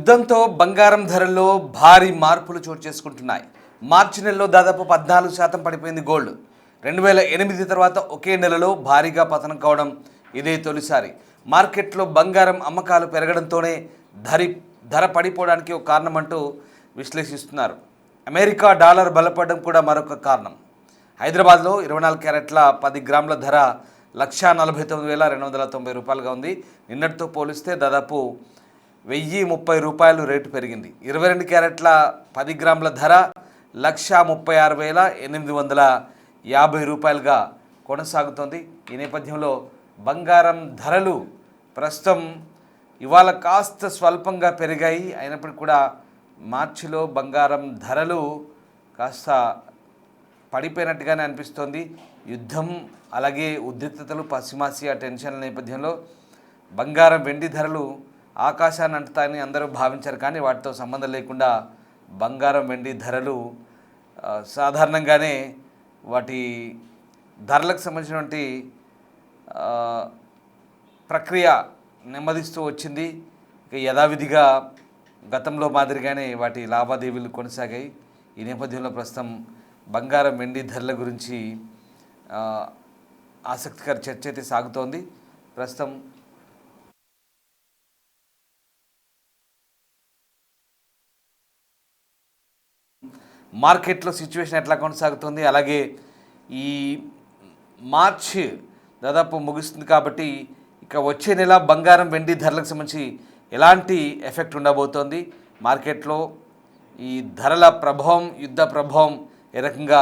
యుద్ధంతో బంగారం ధరల్లో భారీ మార్పులు చోటు చేసుకుంటున్నాయి. మార్చి నెలలో దాదాపు 14% పడిపోయింది గోల్డ్. 2008 తర్వాత ఒకే నెలలో భారీగా పతనం కావడం ఇదే తొలిసారి. మార్కెట్లో బంగారం అమ్మకాలు పెరగడంతోనే ధర పడిపోవడానికి ఒక కారణం అంటూ విశ్లేషిస్తున్నారు. అమెరికా డాలర్ బలపడడం కూడా మరొక కారణం. హైదరాబాద్లో 24 క్యారెట్ల 10 గ్రాముల ధర 1,49,290 రూపాయలుగా ఉంది. నిన్నటితో పోలిస్తే దాదాపు 1,030 రూపాయలు రేటు పెరిగింది. 22 క్యారెట్ల 10 గ్రాముల ధర 1,36,850 రూపాయలుగా కొనసాగుతోంది. ఈ నేపథ్యంలో బంగారం ధరలు ప్రస్తుతం ఇవాళ కాస్త స్వల్పంగా పెరిగాయి. అయినప్పటికీ కూడా మార్చిలో బంగారం ధరలు కాస్త పడిపోయినట్టుగానే అనిపిస్తోంది. యుద్ధం అలాగే ఉద్రిక్తతలు, పశ్చిమాసియా టెన్షన్ల నేపథ్యంలో బంగారం వెండి ధరలు ఆకాశాన్ని అంటుతాయని అందరూ భావించారు. కానీ వాటితో సంబంధం లేకుండా బంగారం వెండి ధరలు సాధారణంగానే వాటి ధరలకు సంబంధించినటువంటి ప్రక్రియ నెమ్మదిస్తూ వచ్చింది. ఇక యథావిధిగా గతంలో మాదిరిగానే వాటి లావాదేవీలు కొనసాగాయి. ఈ నేపథ్యంలో ప్రస్తుతం బంగారం వెండి ధరల గురించి ఆసక్తికర చర్చ అయితే సాగుతోంది. ప్రస్తుతం మార్కెట్లో సిచ్యువేషన్ ఎట్లా కొనసాగుతుంది, అలాగే ఈ మార్చి దాదాపు ముగుస్తుంది కాబట్టి ఇక వచ్చే నెల బంగారం వెండి ధరలకు సంబంధించి ఎలాంటి ఎఫెక్ట్ ఉండబోతోంది, మార్కెట్లో ఈ ధరల ప్రభావం, యుద్ధ ప్రభావం ఏ రకంగా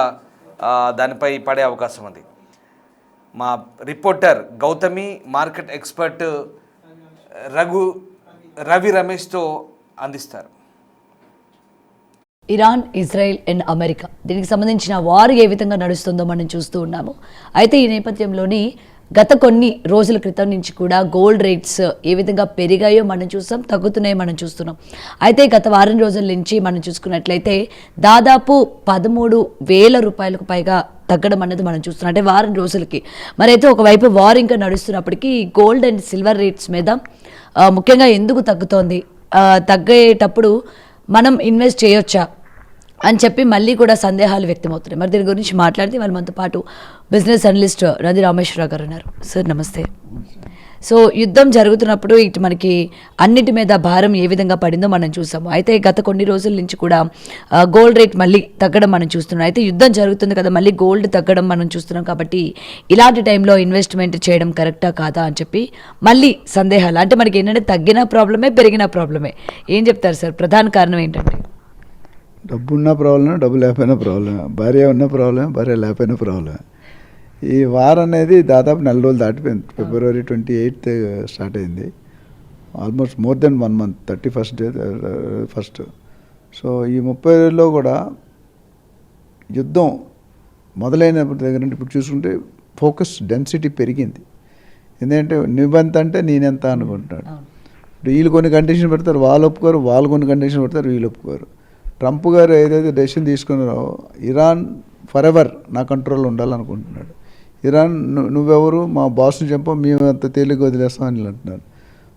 దానిపై పడే అవకాశం ఉంది. మా reporter Gautami, market expert Ravi రమేష్తో అందిస్తారు. ఇరాన్, ఇజ్రాయెల్ అండ్ అమెరికా దీనికి సంబంధించిన వార్ ఏ విధంగా నడుస్తుందో మనం చూస్తూ ఉన్నాము. అయితే ఈ నేపథ్యంలోని గత కొన్ని రోజుల క్రితం నుంచి కూడా గోల్డ్ రేట్స్ ఏ విధంగా పెరిగాయో మనం చూస్తాం, తగ్గుతున్నాయో మనం చూస్తున్నాం. అయితే గత వారం రోజుల నుంచి మనం చూసుకున్నట్లయితే దాదాపు 13,000 రూపాయలకు పైగా తగ్గడం అనేది మనం చూస్తున్నాం, అంటే వారం రోజులకి. మరి అయితే ఒకవైపు వార్ ఇంకా నడుస్తున్నప్పటికీ గోల్డ్ అండ్ సిల్వర్ రేట్స్ మీద ముఖ్యంగా ఎందుకు తగ్గుతోంది, తగ్గేటప్పుడు మనం ఇన్వెస్ట్ చేయొచ్చా అని చెప్పి మళ్ళీ కూడా సందేహాలు వ్యక్తమవుతున్నాయి. మరి దీని గురించి మాట్లాడితే వాళ్ళు మనతో పాటు బిజినెస్ అనలిస్ట్ రవి రామేశ్వరరావు గారు ఉన్నారు. సార్ నమస్తే. సో యుద్ధం జరుగుతున్నప్పుడు ఇటు మనకి అన్నిటి మీద భారం ఏ విధంగా పడిందో మనం చూసాము. అయితే గత కొన్ని రోజుల నుంచి కూడా గోల్డ్ రేట్ మళ్ళీ తగ్గడం మనం చూస్తున్నాం. అయితే యుద్ధం జరుగుతుంది కదా, మళ్ళీ గోల్డ్ తగ్గడం మనం చూస్తున్నాం. కాబట్టి ఇలాంటి టైంలో ఇన్వెస్ట్మెంట్ చేయడం కరెక్టా కాదా అని చెప్పి మళ్ళీ సందేహాలు. అంటే మనకి ఏంటంటే తగ్గిన ప్రాబ్లమే, పెరిగిన ప్రాబ్లమే. ఏం చెప్తారు సార్, ప్రధాన కారణం ఏంటంటే? డబ్బు ఉన్న ప్రాబ్లమే, డబ్బు లేకపోయినా ప్రాబ్లమే, భార్య ఉన్న ప్రాబ్లమే, భార్య లేకపోయినా ప్రాబ్లమే. ఈ వార్ అనేది దాదాపు 4 రోజులు దాటిపోయింది. February 28th స్టార్ట్ అయింది. Almost more than 1 month, 31st day first. So ఈ 30 రోజుల్లో కూడా యుద్ధం మొదలైనప్పటి దగ్గర నుండి ఇప్పుడు చూసుకుంటే ఫోకస్ డెన్సిటీ పెరిగింది. ఎందుకంటే నువ్వెంత అంటే నేనెంత అనుకుంటున్నాడు. ఇప్పుడు వీళ్ళు కొన్ని కండిషన్ పెడతారు, వాళ్ళు ఒప్పుకోరు, వాళ్ళు కొన్ని కండిషన్ పెడతారు, వీళ్ళు ఒప్పుకోరు. ట్రంప్ గారు ఏదైతే డెసిషన్ తీసుకున్నారో ఇరాన్ ఫర్ ఎవర్ నా కంట్రోల్లో ఉండాలనుకుంటున్నాడు. ఇరాన్ నువ్వెవరు, మా బాస్ని చంప, మేము అంత తేలిక వదిలేస్తామని అంటున్నారు.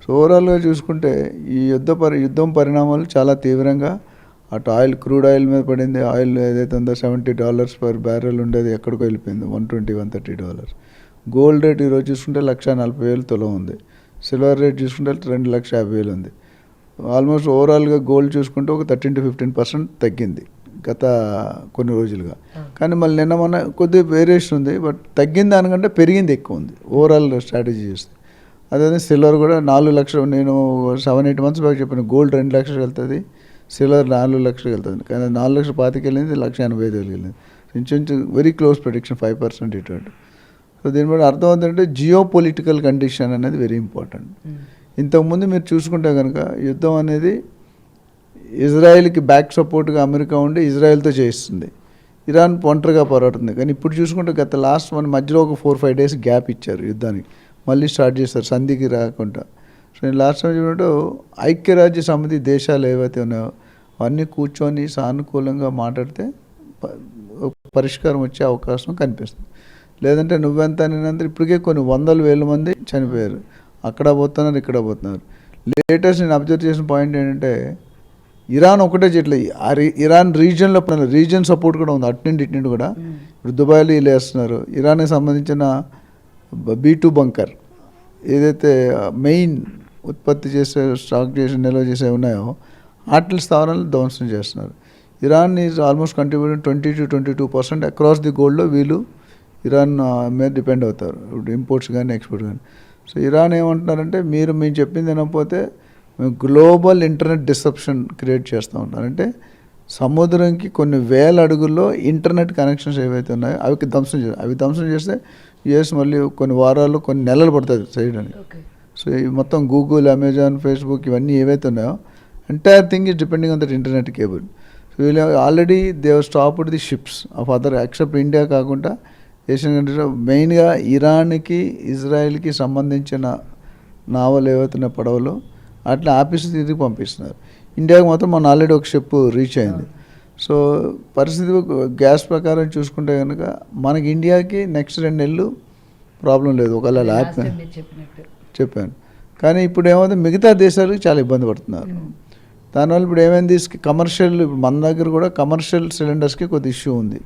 సో ఓవరాల్గా చూసుకుంటే ఈ యుద్ధం పరిణామాలు చాలా తీవ్రంగా అటు ఆయిల్, క్రూడ్ ఆయిల్ మీద పడింది. ఆయిల్ ఏదైతే ఉందో $70 per barrel ఉండేది ఎక్కడికో వెళ్ళిపోయింది, $120-130. గోల్డ్ రేట్ ఈరోజు చూసుకుంటే 1,40,000 తులం ఉంది. సిల్వర్ రేట్ చూసుకుంటే 2,50,000 ఉంది. ఆల్మోస్ట్ ఓవరాల్గా గోల్డ్ చూసుకుంటే ఒక 13 to 15% తగ్గింది గత కొన్ని రోజులుగా. కానీ మళ్ళీ నిన్న మొన్న కొద్దిగా వేరియేషన్ ఉంది, బట్ తగ్గిన దానికంటే పెరిగింది ఎక్కువ ఉంది ఓవరాల్ స్ట్రాటజీ చూస్తే. అదే సిల్వర్ కూడా 4 లక్షలు, నేను 7-8 months బ్యాక్ చెప్పాను, గోల్డ్ 2 లక్షలు వెళ్తుంది, సిల్వర్ 4 లక్షలు వెళ్తుంది. కానీ 4,25,000 వెళ్ళింది, 1,85,000 వెళ్ళింది. ఇంచుమించు వెరీ క్లోజ్ ప్రెడిక్షన్, 5% ఇటువంటి. సో దీని బట్టి అర్థం అవుతుందంటే జియో పొలిటికల్ కండిషన్ అనేది వెరీ ఇంపార్టెంట్. ఇంతకుముందు మీరు చూసుకుంటే కనుక యుద్ధం అనేది ఇజ్రాయెల్కి బ్యాక్ సపోర్ట్గా అమెరికా ఉండి ఇజ్రాయెల్తో చేయిస్తుంది, ఇరాన్ ఒంటరిగా పోరాడుతుంది. కానీ ఇప్పుడు చూసుకుంటే గత లాస్ట్ మన మధ్యలో ఒక 4-5 days గ్యాప్ ఇచ్చారు యుద్ధానికి, మళ్ళీ స్టార్ట్ చేస్తారు సంధికి రాకుండా. సో నేను లాస్ట్ టైం చూడంటే ఐక్యరాజ్య సమితి దేశాలు ఏవైతే ఉన్నాయో అవన్నీ కూర్చొని సానుకూలంగా మాట్లాడితే పరిష్కారం వచ్చే అవకాశం కనిపిస్తుంది. లేదంటే నువ్వెంత నేనంతా ఇప్పటికే కొన్ని 100,000 మంది చనిపోయారు, అక్కడ పోతున్నారు, ఇక్కడ పోతున్నారు. లేటెస్ట్ నేను అబ్జర్వ్ చేసిన పాయింట్ ఏంటంటే ఇరాన్ ఒకటే చేయట్లేదు, ఇరాన్ రీజియన్లో రీజియన్ సపోర్ట్ కూడా ఉంది, అటు నుండి కూడా. ఇప్పుడు దుబాయ్లో వీళ్ళు వేస్తున్నారు. ఇరాన్కి సంబంధించిన B2 బంకర్ ఏదైతే మెయిన్ ఉత్పత్తి చేసే స్టాక్ చేసి నిల్వ చేసే ఉన్నాయో వాటి స్థావరాలను ధ్వంసం చేస్తున్నారు. Iran is almost contributing 20 to 22% across the గోల్డ్లో వీళ్ళు ఇరాన్ మీద డిపెండ్ అవుతారు, ఇప్పుడు ఇంపోర్ట్స్ కానీ ఎక్స్పోర్ట్స్ కానీ. సో ఇరాన్ ఏమంటున్నారంటే మేము చెప్పింది వినకపోతే మేము గ్లోబల్ ఇంటర్నెట్ డిస్రప్షన్ క్రియేట్ చేస్తూ ఉంటారు. అంటే సముద్రంకి కొన్ని వేల అడుగుల్లో ఇంటర్నెట్ కనెక్షన్స్ ఏవైతే ఉన్నాయో అవి ధ్వంసం చేస్తే యుఎస్ మళ్ళీ కొన్ని వారాలు కొన్ని నెలలు పడుతుంది చేయడానికి. సో ఈ మొత్తం గూగుల్, అమెజాన్, ఫేస్బుక్ ఇవన్నీ ఏవైతే ఉన్నాయో entire thing is depending on that internet cable. So వీళ్ళు already they stopped the ships of other except India కాకుండా ఏషియన్ కంట్రీస్లో మెయిన్గా ఇరాన్కి, ఇజ్రాయెల్కి సంబంధించిన నావలు ఏవైతున్న పడవలు అట్లా ఆఫీసు తిరిగి పంపిస్తున్నారు. ఇండియాకి మాత్రం మన ఆల్రెడీ ఒక షిప్ రీచ్ అయింది. సో పరిస్థితి గ్యాస్ ప్రకారం చూసుకుంటే కనుక మనకి ఇండియాకి నెక్స్ట్ 2 నెలలు ప్రాబ్లం లేదు, ఒకవేళ ల్యాప్ చెప్పాను. కానీ ఇప్పుడు ఏమైంది మిగతా దేశాలకు చాలా ఇబ్బంది పడుతున్నారు. దానివల్ల ఇప్పుడు ఏమైంది కమర్షియల్, ఇప్పుడు మన దగ్గర కూడా కమర్షియల్ సిలిండర్స్కి కొద్ది ఇష్యూ ఉంది.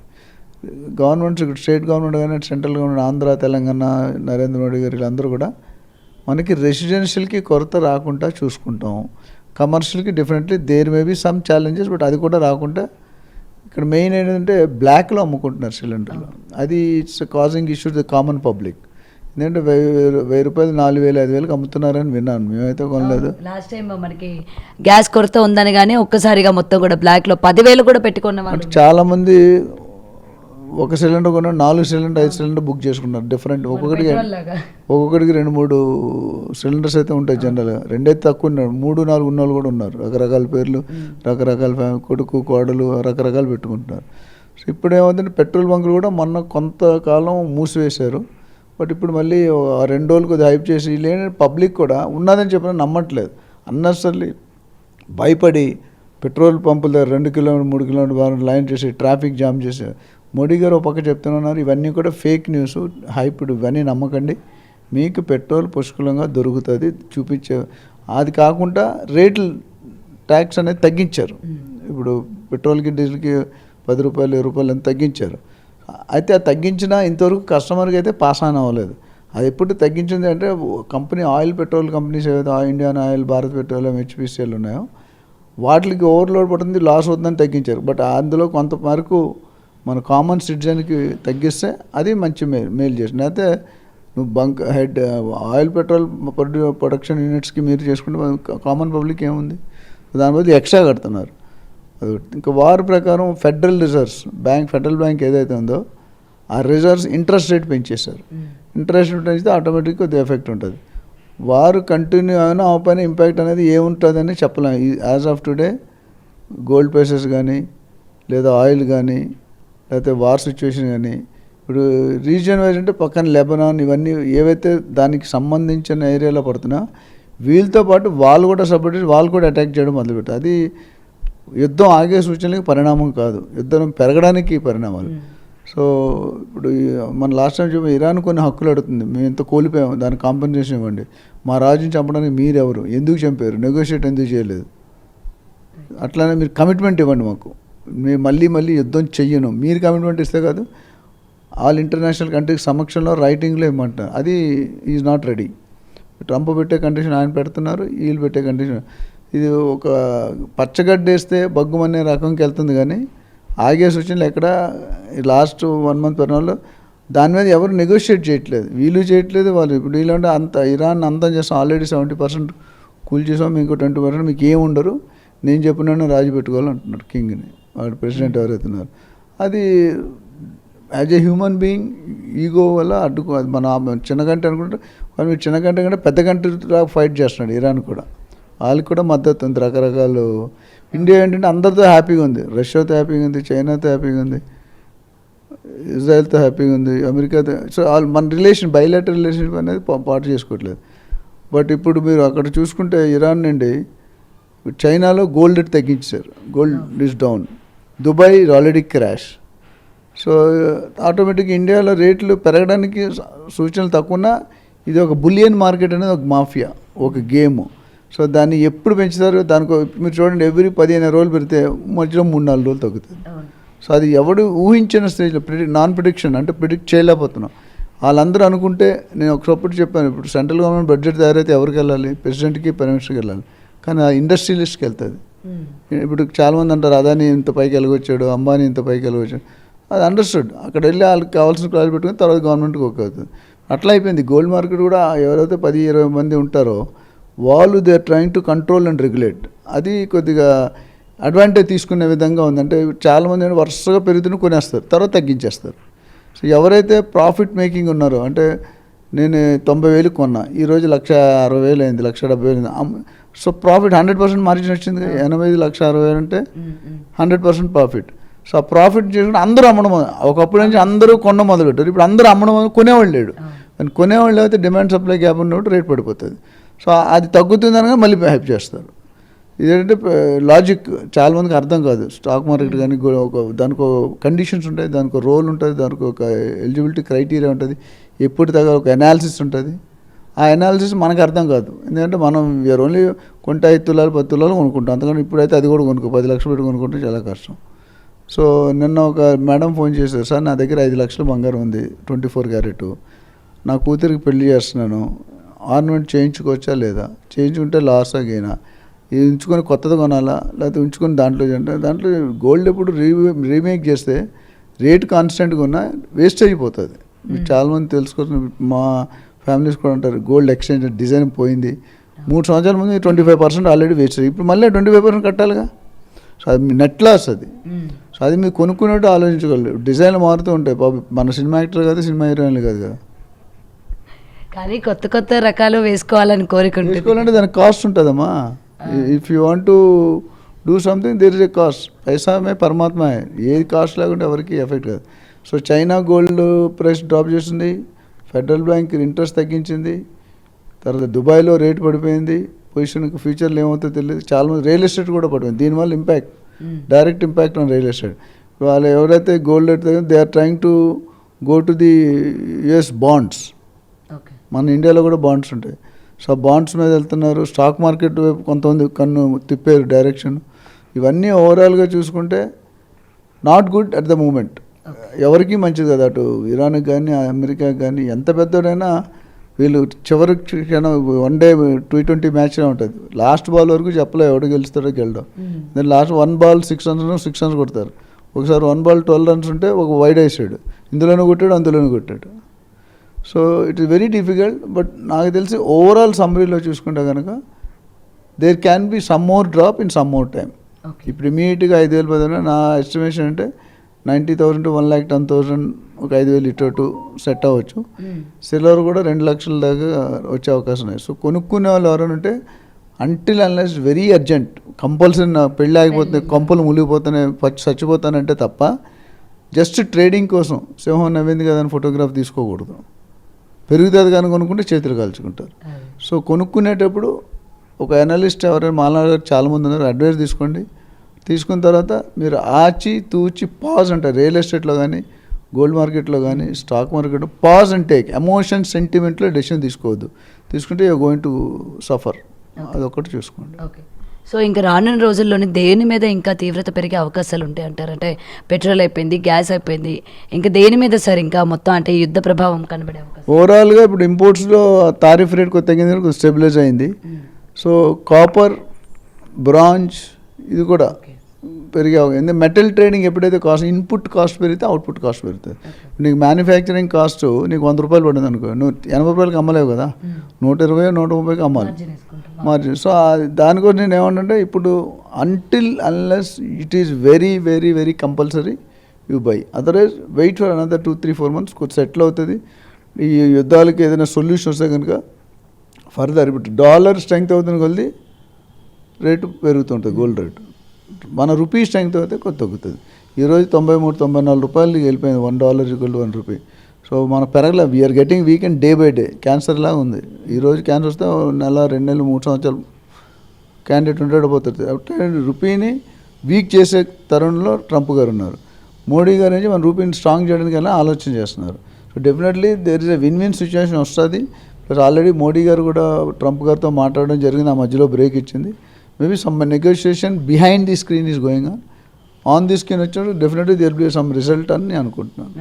గవర్నమెంట్స్ ఇక్కడ స్టేట్ గవర్నమెంట్ కానీ సెంట్రల్ గవర్నమెంట్, ఆంధ్ర, తెలంగాణ, నరేంద్ర మోడీ గారు వీళ్ళందరూ కూడా మనకి రెసిడెన్షియల్కి కొరత రాకుండా చూసుకుంటాం. కమర్షియల్కి definitely there may be some challenges, but అది కూడా రాకుండా ఇక్కడ మెయిన్ ఏంటంటే బ్లాక్లో అమ్ముకుంటున్నారు సిలిండర్లు. అది it's causing issue the common public. ఎందుకంటే 1000 రూపాయలు 4000, 5000కి అమ్ముతున్నారని విన్నాను, మేమైతే కొనలేదు. లాస్ట్ టైం మనకి గ్యాస్ కొరత ఉందని కానీ ఒక్కసారిగా మొత్తం కూడా బ్లాక్లో 10,000 కూడా పెట్టుకున్న వాళ్ళు చాలామంది ఒక సిలిండర్ కొన్న 4 సిలిండర్ 5 సిలిండర్ బుక్ చేసుకున్నారు. డిఫరెంట్ ఒక్కొక్కడికి 2-3 సిలిండర్స్ అయితే ఉంటాయి జనరల్గా. 2 అయితే తక్కువ ఉన్నారు, 3-4 ఉన్న వాళ్ళు కూడా ఉన్నారు. రకరకాల పేర్లు, రకరకాల కొడుకు కోడలు రకరకాలు పెట్టుకుంటున్నారు. సో ఇప్పుడు ఏమవుతుందంటే పెట్రోల్ బంకులు కూడా మొన్న కొంతకాలం మూసివేశారు. బట్ ఇప్పుడు మళ్ళీ 2 రోజులు కొద్దిగా హైప్ చేసి లేని పబ్లిక్ కూడా ఉన్నదని చెప్పినా నమ్మట్లేదు. అన్నసర్లీ భయపడి పెట్రోల్ పంపుల దగ్గర 2 కిలోమీటర్ 3 కిలోమీటర్ లైన్ చేసి ట్రాఫిక్ జామ్ చేశారు. మోడీ గారు ఒక పక్క చెప్తున్నారు ఇవన్నీ కూడా ఫేక్ న్యూస్, హైప్డ్, ఇవన్నీ నమ్మకండి, మీకు పెట్రోల్ పుష్కలంగా దొరుకుతుంది చూపించే. అది కాకుండా రేట్లు ట్యాక్స్ అనేది తగ్గించారు. ఇప్పుడు పెట్రోల్కి డీజిల్కి 10 రూపాయలు 20 రూపాయలు అని తగ్గించారు. అయితే అది తగ్గించినా ఇంతవరకు కస్టమర్కి అయితే పాస్ ఆన్ అవ్వలేదు. అది ఎప్పుడు తగ్గించింది అంటే కంపెనీ ఆయిల్ పెట్రోల్ కంపెనీస్ ఏవైతే Indian oil, Bharat petroleum, HPCL ఉన్నాయో వాటికి ఓవర్లోడ్ పడుతుంది, లాస్ అవుతుందని తగ్గించారు. బట్ అందులో కొంత వరకు మన కామన్ సిటిజన్కి తగ్గిస్తే అది మంచి మేలు చేసింది. అయితే నువ్వు హెడ్ ఆయిల్ పెట్రోల్ ప్రొడక్షన్ యూనిట్స్కి మీరు చేసుకుంటే కామన్ పబ్లిక్ ఏముంది, దాని బదులు ఎక్స్ట్రా కడుతున్నారు. ఇంకా వారి ప్రకారం ఫెడరల్ బ్యాంక్ ఏదైతే ఉందో ఆ రిజర్వ్స్ ఇంట్రెస్ట్ రేట్ పెంచేశారు. ఇంట్రెస్ట్ రేట్ పెంచితే ఆటోమేటిక్గా కొద్దిగా ఎఫెక్ట్ ఉంటుంది. వారు కంటిన్యూ అయినా ఆ పైన ఇంపాక్ట్ అనేది ఏముంటుందని చెప్పలేము. As of today gold prices కానీ లేదా ఆయిల్ కానీ లేకపోతే వార్ సిచ్యువేషన్ కానీ ఇప్పుడు రీజియన్ వైజ్ అంటే పక్కన లెబనాన్ ఇవన్నీ ఏవైతే దానికి సంబంధించిన ఏరియాలో పడుతున్నా వీళ్ళతో పాటు వాళ్ళు కూడా సపోర్ట్ చేసి వాళ్ళు కూడా అటాక్ చేయడం మొదలుపెట్టారు. అది యుద్ధం ఆగే సూచనలకి పరిణామం కాదు, యుద్ధం పెరగడానికి పరిణామాలు. సో ఇప్పుడు మన లాస్ట్ టైం చెప్పి ఇరాన్ కొన్ని హక్కులు అడుగుతుంది, మేము ఎంత కోల్పోయాము దానికి కాంపెన్సేషన్ ఇవ్వండి, మా రాజుని చంపడానికి మీరెవరు, ఎందుకు చంపారు, నెగోషియేట్ ఎందుకు చేయలేదు, అట్లానే మీరు కమిట్మెంట్ ఇవ్వండి మాకు, మేము మళ్ళీ యుద్ధం చెయ్యను, మీరు కమిట్మెంట్ ఇస్తే కాదు ఆల్ ఇంటర్నేషనల్ కంట్రీస్ సమక్షంలో రైటింగ్లో ఇవ్వమంటారు. అది ఈజ్ నాట్ రెడీ. ట్రంప్ పెట్టే కండిషన్ ఆయన పెడుతున్నారు, వీళ్ళు పెట్టే కండిషన్. ఇది ఒక పచ్చగడ్డ వేస్తే బగ్గుమనే రకంకి వెళ్తుంది కానీ ఆగే సూచనలు ఎక్కడ లాస్ట్ 1 month పరిణామంలో దాని మీద ఎవరు నెగోషియేట్ చేయట్లేదు, వీళ్ళు చేయట్లేదు వాళ్ళు. ఇప్పుడు వీళ్ళంటే అంత ఇరాన్ అంతం చేస్తాం, ఆల్రెడీ 70% కూల్ చేసాం, మీకు 20% మీకు ఏమి ఉండరు, నేను చెప్పినాను రాజు పెట్టుకోవాలంటున్నారు కింగ్ని, వాడు ప్రెసిడెంట్ ఎవరైతున్నారు. అది as a human being ego వల్ల అడ్డుకో, అది మన చిన్న కంట్రీ అనుకుంటే వాళ్ళు చిన్న కంట్రీ కంటే పెద్ద కంట్రీలా ఫైట్ చేస్తున్నాడు ఇరాన్ కూడా, వాళ్ళకి కూడా మద్దతు ఉంది రకరకాలు. ఇండియా ఏంటంటే అందరితో హ్యాపీగా ఉంది, రష్యాతో హ్యాపీగా ఉంది, చైనాతో హ్యాపీగా ఉంది, ఇజ్రాయెల్తో హ్యాపీగా ఉంది, అమెరికాతో. సో మన బైలాటరల్ రిలేషన్షిప్ అనేది పాటు చేసుకోవట్లేదు. బట్ ఇప్పుడు మీరు అక్కడ చూసుకుంటే ఇరాన్ నుండి చైనాలో గోల్డ్ రేట్ తగ్గించారు, gold is down, Dubai is already crash. So ఆటోమేటిక్గా ఇండియాలో రేట్లు పెరగడానికి సూచనలు తక్కువ, ఇది ఒక బులియన్ మార్కెట్ అనేది ఒక మాఫియా, ఒక గేమ్. సో దాన్ని ఎప్పుడు పెంచుతారు, దానికి మీరు చూడండి ఎవ్రీ 15 రోజులు పెడితే మధ్యలో 3-4 రోజులు తగ్గుతుంది. సో అది ఎవడు ఊహించిన స్టేజ్లో నాన్ ప్రిడిక్షన్ అంటే ప్రిడిక్ట్ చేయలేకపోతున్నాం. వాళ్ళందరూ అనుకుంటే నేను ఒకప్పుడు చెప్పాను, ఇప్పుడు సెంట్రల్ గవర్నమెంట్ బడ్జెట్ తయారైతే ఎవరికి వెళ్ళాలి, ప్రెసిడెంట్కి ప్రైమ్ మినిస్టర్కి వెళ్ళాలి, కానీ ఆ ఇండస్ట్రియలిస్ట్కి వెళ్తుంది. ఇప్పుడు చాలామంది అంటారు అదాని ఇంత పైకి వెళ్ళగొచ్చాడు, అంబానీ ఇంత పైకి వెళ్ళగొచ్చాడు, అది అండర్స్టూడ్. అక్కడ వెళ్ళి వాళ్ళకి కావాల్సిన క్లాస్ పెట్టుకుని తర్వాత గవర్నమెంట్కి ఓకే అవుతుంది. అట్లా అయిపోయింది. గోల్డ్ మార్కెట్ కూడా ఎవరైతే 10-20 మంది ఉంటారో వాళ్ళు they are trying to control and regulate. అది కొద్దిగా అడ్వాంటేజ్ తీసుకునే విధంగా ఉంది. అంటే చాలామంది వరుసగా పెరుగుతున్న కొనేస్తారు, తర్వాత తగ్గించేస్తారు. సో ఎవరైతే ప్రాఫిట్ మేకింగ్ ఉన్నారో, అంటే నేను 90,000 కొన్నా, ఈరోజు 1,60,000 అయింది, 1,70,000 అయింది. సో ప్రాఫిట్ 100% మార్జిన్ వచ్చింది. 85,60,000 అంటే 100% ప్రాఫిట్. సో ఆ ప్రాఫిట్ చేసుకుంటే అందరూ అమ్మడం, ఒకప్పుడు నుంచి అందరూ కొనడం మొదలుపెట్టారు, ఇప్పుడు అందరూ అమ్మడం కొనేవాళ్ళు లేడు. కానీ కొనేవాళ్ళు అయితే డిమాండ్ సప్లై గ్యాప్ ఉన్నప్పుడు రేట్ పడిపోతుంది. సో అది తగ్గుతుంది అనగా మళ్ళీ హైప్ చేస్తారు. ఇదేంటంటే లాజిక్ చాలామందికి అర్థం కాదు. స్టాక్ మార్కెట్ కానీ దానికి కండిషన్స్ ఉంటాయి, దానికి రోల్ ఉంటుంది, దానికి ఒక ఎలిజిబిలిటీ క్రైటీరియా ఉంటుంది, ఎప్పుడు తగ్గ ఒక అనాలిసిస్ ఉంటుంది. ఆ అనాలిసిస్ మనకు అర్థం కాదు. ఎందుకంటే మనం వీఆర్ ఓన్లీ కొంటే 5 తులాలు 10 తులాలు కొనుక్కుంటాం. అంతకని ఇప్పుడైతే అది కూడా 10 లక్షలు పెట్టి కొనుక్కుంటే చాలా కష్టం. సో నిన్న ఒక మేడం ఫోన్ చేశారు, సార్ నా దగ్గర 5 లక్షల బంగారం ఉంది, 24 క్యారెట్, నా కూతురికి పెళ్లి చేస్తున్నాను, ఆర్నమెంట్ చేయించుకోవచ్చా లేదా, చేయించుకుంటే లాస్ అగైనా, ఇది ఉంచుకొని కొత్తది కొనాలా లేకపోతే ఉంచుకొని దాంట్లో గోల్డ్ ఎప్పుడు రీమేక్ చేస్తే రేట్ కాన్స్టెంట్గా ఉన్నా వేస్ట్ అయిపోతుంది. మీకు చాలామంది తెలుసుకోవచ్చు, మా ఫ్యామిలీస్ కూడా అంటారు గోల్డ్ ఎక్స్చేంజ్ డిజైన్ పోయింది, 3 సంవత్సరాల ముందు 25% ఆల్రెడీ వేస్ట్ అయ్యి ఇప్పుడు మళ్ళీ 25% కట్టాలిగా. సో అది నెట్ లాస్ అది. సో అది మీరు కొనుక్కున్నట్టు ఆలోచించగలరు. డిజైన్లు మారుతూ ఉంటాయి. మన సినిమా యాక్టర్ కాదు, సినిమా హీరోయిన్లు కాదు కదా. కానీ కొత్త కొత్త రకాలు వేసుకోవాలని వేసుకోవాలంటే దానికి కాస్ట్ ఉంటుందమ్మా. If you want to do something there is a cost. పైసామే పరమాత్మ, ఏది కాస్ట్ లేకుంటే ఎవరికి ఎఫెక్ట్ కాదు. So China gold price drop చేసింది, ఫెడరల్ బ్యాంక్ ఇంట్రెస్ట్ తగ్గించింది, తర్వాత దుబాయ్లో రేట్ పడిపోయింది, పొజిషన్కి ఫ్యూచర్లో ఏమవుతుందో తెలియదు. చాలామంది రియల్ ఎస్టేట్ కూడా పడిపోయింది. దీనివల్ల impact, direct impact on real estate. వాళ్ళు ఎవరైతే gold rate they are trying to go to the US bonds. మన ఇండియాలో కూడా బాండ్స్ ఉంటాయి. సో బాండ్స్ మీద వెళ్తున్నారు. స్టాక్ మార్కెట్ వైపు కొంతమంది కన్ను తిప్పారు డైరెక్షన్. ఇవన్నీ ఓవరాల్గా చూసుకుంటే not good at the moment. ఎవరికి మంచిది కదా, అటు ఇరాన్కి కానీ అమెరికాకి కానీ. ఎంత పెద్దోడైనా వీళ్ళు చివరి క్షణం వన్ డే T20 మ్యాచ్లో ఉంటుంది. లాస్ట్ బాల్ వరకు చెప్పలేదు ఎవడు గెలుస్తాడో గెలడం. దాని లాస్ట్ 1 బాల్ 6 runs కొడతారు. ఒకసారి 1 బాల్ 12 runs ఉంటే ఒక వైడ్ వేసాడు, ఇందులోనూ కొట్టాడు అందులోనూ కొట్టాడు. So it is very difficult. But నాకు తెలిసి ఓవరాల్ సమ్మరీలో చూసుకుంటే కనుక there can be some more drop in some more time. ఇప్పుడు ఇమీడియట్గా 5,000 నా ఎస్టిమేషన్ అంటే 90,000 to 1,10,000 ఒక 5,000 ఇటు సెట్ అవ్వచ్చు. సిల్వర్ కూడా 2 లక్షల దాకా వచ్చే అవకాశం ఉన్నాయి. సో కొనుక్కునే వాళ్ళు ఎవరైనా ఉంటే until unless very urgent compulsory నా పెళ్ళి ఆగిపోతుంది, కొంపలు మునిగిపోతానే చచ్చిపోతానంటే తప్ప జస్ట్ ట్రేడింగ్ కోసం సింహం నవ్వింది కదా అని ఫోటోగ్రాఫ్ తీసుకోకూడదు. పెరుగుతుంది కానీ కొనుక్కుంటే చేతులు కాల్చుకుంటారు. సో కొనుక్కునేటప్పుడు ఒక అనలిస్ట్ ఎవరైనా మాలాగా చాలామంది ఉన్నారు, అడ్వైస్ తీసుకోండి. తీసుకున్న తర్వాత మీరు ఆచి తూచి పాజ్ అంటారు. రియల్ ఎస్టేట్లో కానీ గోల్డ్ మార్కెట్లో కానీ స్టాక్ మార్కెట్లో పాజ్ అండ్ టేక్. ఎమోషన్ సెంటిమెంట్లో డెసిషన్ తీసుకోవద్దు. తీసుకుంటే యూఆర్ గోయింగ్ టు సఫర్. అదొకటి చూసుకోండి. ఓకే. సో ఇంకా రానున్న రోజుల్లోనే దేని మీద ఇంకా తీవ్రత పెరిగే అవకాశాలు ఉంటాయి అంటారు? అంటే పెట్రోల్ అయిపోయింది, గ్యాస్ అయిపోయింది, ఇంకా దేని మీద సార్ ఇంకా మొత్తం అంటే యుద్ధ ప్రభావం కనబడే అవకాశం? ఓవరాల్గా ఇప్పుడు ఇంపోర్ట్స్లో టారిఫ్ రేట్ తగ్గింది, స్టెబిలైజ్ అయింది. సో కాపర్, బ్రాంజ్ ఇది కూడా పెరిగే అవకాశం. మెటల్ ట్రేడింగ్ ఎప్పుడైతే కాస్ట్, ఇన్పుట్ కాస్ట్ పెరిగితే అవుట్పుట్ కాస్ట్ పెరుగుతుంది. నీకు మ్యానుఫ్యాక్చరింగ్ కాస్ట్ నీకు 100 రూపాయలు పడింది అనుకో, నువ్వు 80 రూపాయలకి అమ్మలేవు కదా, 120, 130కి అమ్మాలి మార్జిన్. సో దానికోసం నేను ఏమంటే ఇప్పుడు until unless it is very very very compulsory you buy, otherwise wait for another 2-3-4 months కొంచెం సెటిల్ అవుతుంది. ఈ యుద్ధాలకి ఏదైనా సొల్యూషన్ వస్తే కనుక ఫర్దర్ ఇప్పుడు డాలర్ స్ట్రెంగ్త్ అవుతుంది కొద్ది రేటు పెరుగుతుంటుంది, గోల్డ్ రేటు. మన రూపీ స్ట్రెంగ్త్ అయితే కొంత తగ్గుతుంది. ఈరోజు 93-94 రూపాయలకి వెళ్ళిపోయింది. $1 = $1. సో మన పెరగలే, we're getting weakened day by day. Cancer లాగా ఉంది. ఈరోజు క్యాన్సర్ వస్తే 1 నెల 2 నెలలు 3 సంవత్సరాలు క్యాండిడేట్ ఉండకపోతుంది. కాబట్టి రూపీని వీక్ చేసే తరుణంలో ట్రంప్ గారు ఉన్నారు. మోడీ గారు నుంచి మన రూపీని స్ట్రాంగ్ చేయడానికి ఆలోచన చేస్తున్నారు. So definitely there is a win win situation వస్తుంది. ప్లస్ ఆల్రెడీ మోడీ గారు కూడా ట్రంప్ గారితో మాట్లాడడం జరిగింది, ఆ మధ్యలో బ్రేక్ ఇచ్చింది. Maybe some negotiation behind the screen is going on the screen వచ్చినప్పుడు definitely there be some result అని నేను అనుకుంటున్నాను.